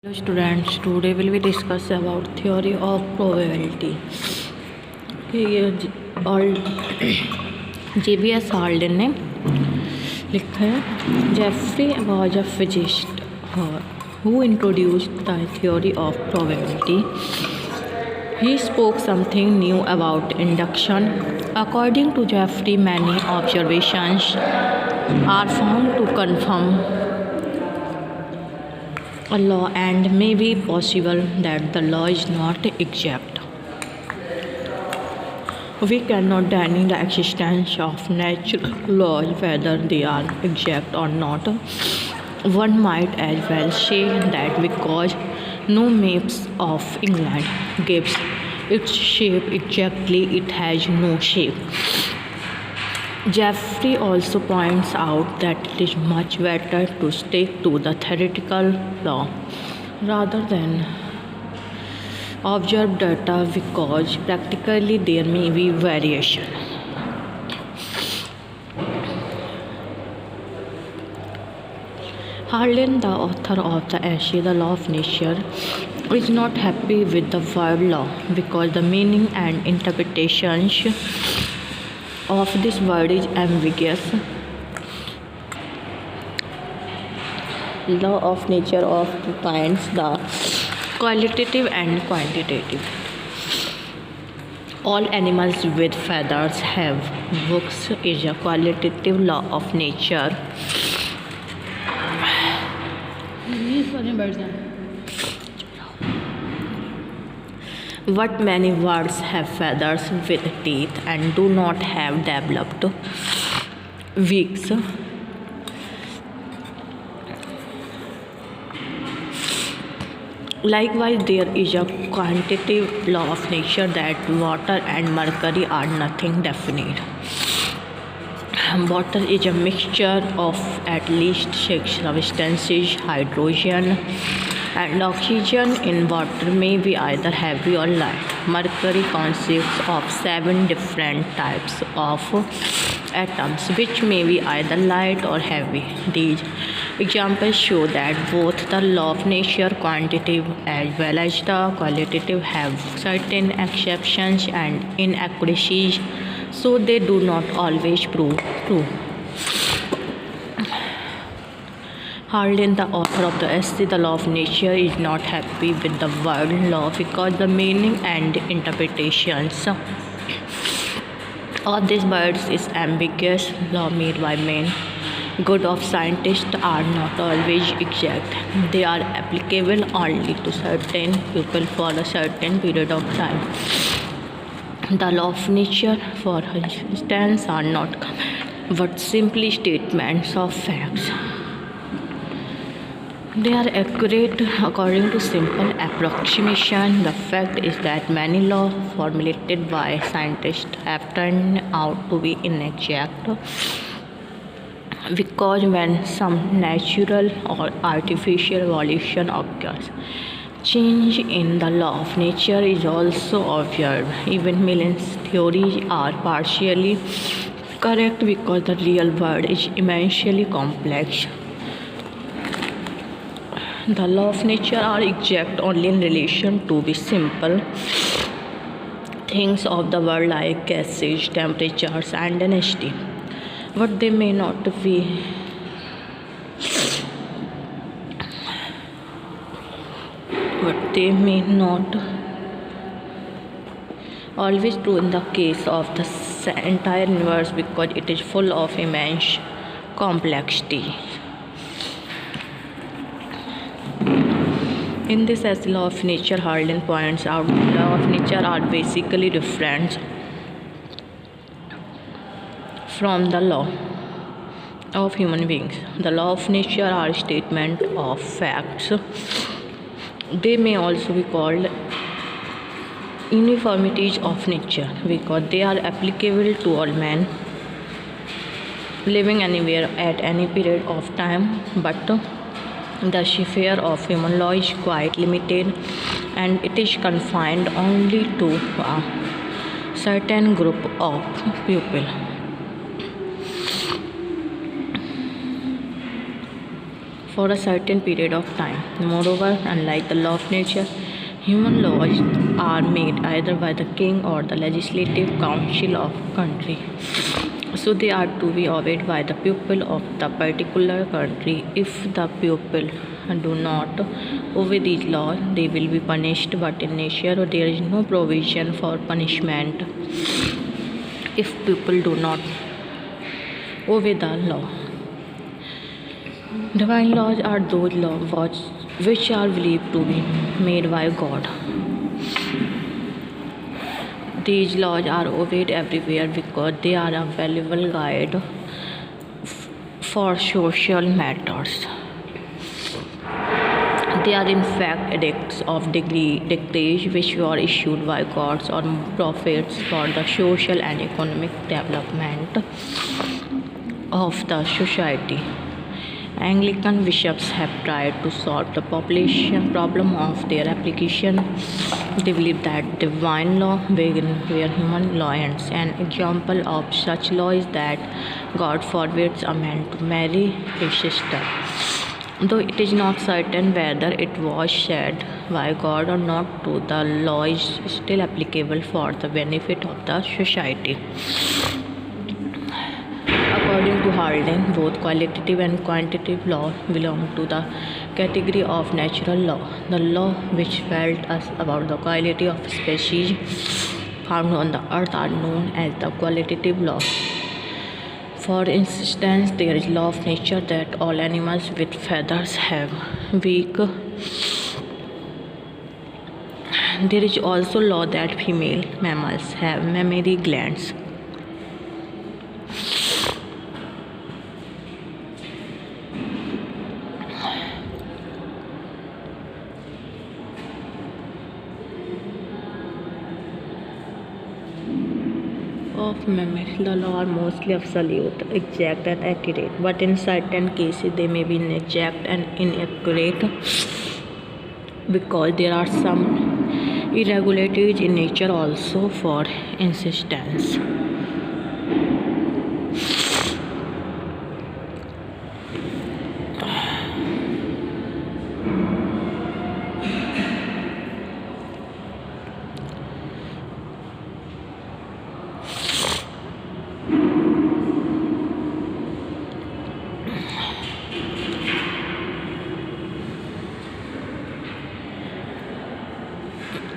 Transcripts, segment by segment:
Hello students, today will we discuss about theory of probability. ये JBS Haldane ने लिखा है. Jeffrey was a physicist who introduced the theory of probability. He spoke something new about induction. According to Jeffrey, many observations are found to confirm a law, and may be possible that the law is not exact. We cannot deny the existence of natural laws, whether they are exact or not. One might as well say that because no maps of England gives its shape exactly, it has no shape. Jeffrey also points out that it is much better to stick to the theoretical law rather than observed data because practically there may be variation. Harlan, the author of the essay The Law of Nature, is not happy with the word law because the meaning and interpretations of this word is ambiguous. Law of nature combines the qualitative and quantitative. All animals with feathers have books is a qualitative law of nature. What many birds have feathers with teeth and do not have developed wings. Likewise, there is a quantitative law of nature that water and mercury are nothing definite. Water is a mixture of at least 6 substances. Hydrogen and oxygen in water may be either heavy or light. Mercury consists of 7 different types of atoms, which may be either light or heavy. These examples show that both the law of nature, quantitative as well as the qualitative, have certain exceptions and inaccuracies, so they do not always prove true. Harlan, the author of the essay The Law of Nature, is not happy with the word law because the meaning and interpretations of these words is ambiguous. Law made by men, good of scientists, are not always exact. They are applicable only to certain people for a certain period of time. The law of nature, for instance, are not but simply statements of facts. They are accurate according to simple approximation. The fact is that many laws formulated by scientists have turned out to be inexact because when some natural or artificial evolution occurs, change in the law of nature is also observed. Even Millen's theories are partially correct because the real world is immensely complex. The law of nature are exact only in relation to the simple things of the world like gases, temperatures, and density. But they may not be always true in the case of the entire universe because it is full of immense complexity. In this as law of nature, Harlan points out law of nature are basically different from the law of human beings. The law of nature are statement of facts. They may also be called uniformities of nature because they are applicable to all men living anywhere at any period of time, but the sphere of human law is quite limited and it is confined only to a certain group of people. for a certain period of time. Moreover, unlike the law of nature, human laws are made either by the king or the legislative council of country. So they are to be obeyed by the people of the particular country. If the people do not obey these laws, they will be punished. But in nature, there is no provision for punishment if people do not obey the law. Divine laws are those laws which are believed to be made by God. These laws are obeyed everywhere because they are a valuable guide for social matters. They are in fact edicts of decrees which were issued by gods or prophets for the social and economic development of the society. Anglican bishops have tried to solve the population problem of their application. They believe that divine law begins where human law ends. An example of such law is that God forbids a man to marry his sister. Though it is not certain whether it was said by God or not, the law is still applicable for the benefit of the society. According to Haldane, both qualitative and quantitative law belong to the category of natural law. The law which tells us about the quality of species found on the earth are known as the qualitative law. For instance, there is law of nature that all animals with feathers have beak. There is also law that female mammals have mammary glands. Of memory, the law are mostly absolute, exact and accurate, but in certain cases they may be inexact and inaccurate because there are some irregularities in nature also. For instance,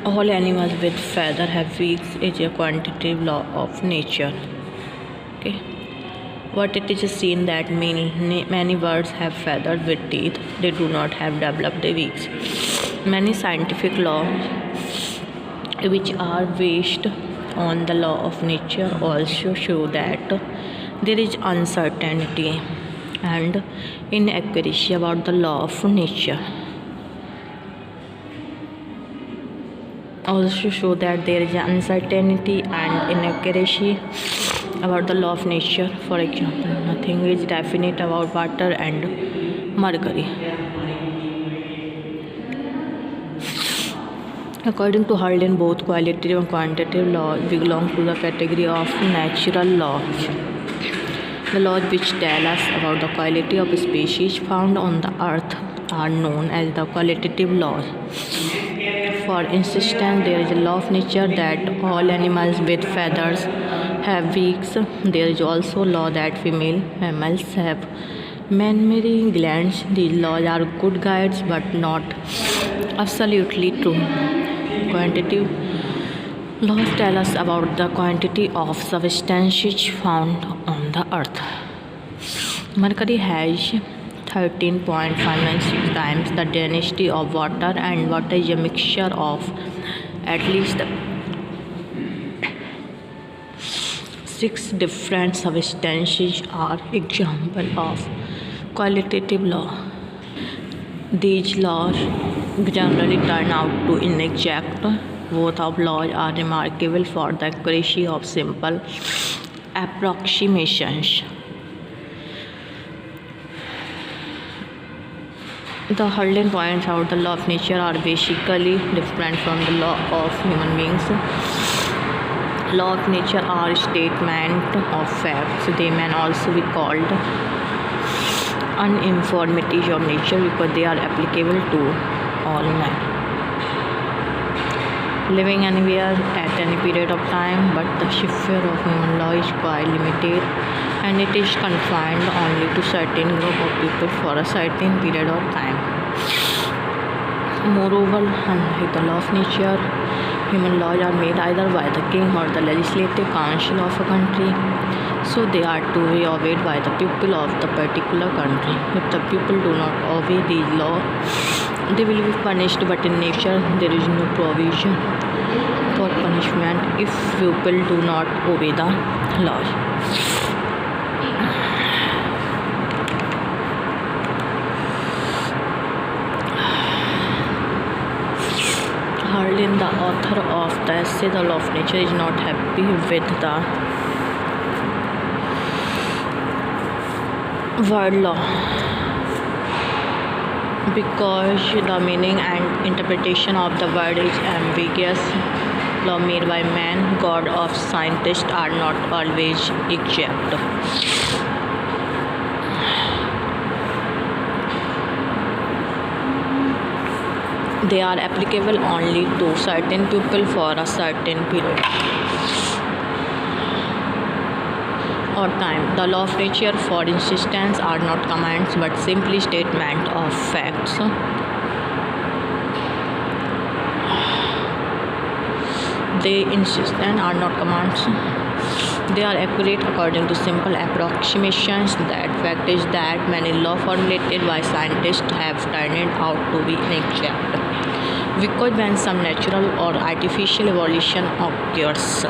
all animals with feather have beaks is a quantitative law of nature. Okay. What it is seen that many birds have feathers with teeth. They do not have developed beaks. Many scientific laws which are based on the law of nature also show that there is uncertainty and inaccuracy about the law of nature. Also show that there is uncertainty and inaccuracy about the law of nature. For example, nothing is definite about water and mercury. According to Haldane, both qualitative and quantitative laws belong to the category of natural laws. The laws which tell us about the quality of species found on the earth are known as the qualitative laws. For instance, there is a law of nature that all animals with feathers have beaks. There is also a law that female mammals have mammary glands. These laws are good guides but not absolutely true. Quantitative laws tell us about the quantity of substances found on the earth. Mercury has 13.596 times the density of water, and water is a mixture of at least 6 different substances are example of qualitative law. These laws generally turn out to inexact. Both of laws are remarkable for the accuracy of simple approximations. The Haldane points out the law of nature are basically different from the law of human beings. Law of nature are statement of facts. They may also be called uniformities of nature because they are applicable to all men living anywhere at any period of time, but the sphere of human law is quite limited and it is confined only to certain group of people for a certain period of time. Moreover, unlike the law of nature, human laws are made either by the king or the legislative council of a country, so they are to be obeyed by the people of the particular country. If the people do not obey these laws, they will be punished, but in nature there is no provision for punishment if people do not obey the laws. Hardin, the author of the essay The Law of Nature, is not happy with the word law because the meaning and interpretation of the word is ambiguous. Law made by man, God of scientists, are not always exact. They are applicable only to certain people for a certain period or time. The law of nature, for instance, are not commands but simply statement of facts. They insist and are not commands. They are accurate according to simple approximations. That fact is that many laws formulated by scientists have turned out to be inexact because when some natural or artificial evolution occurs,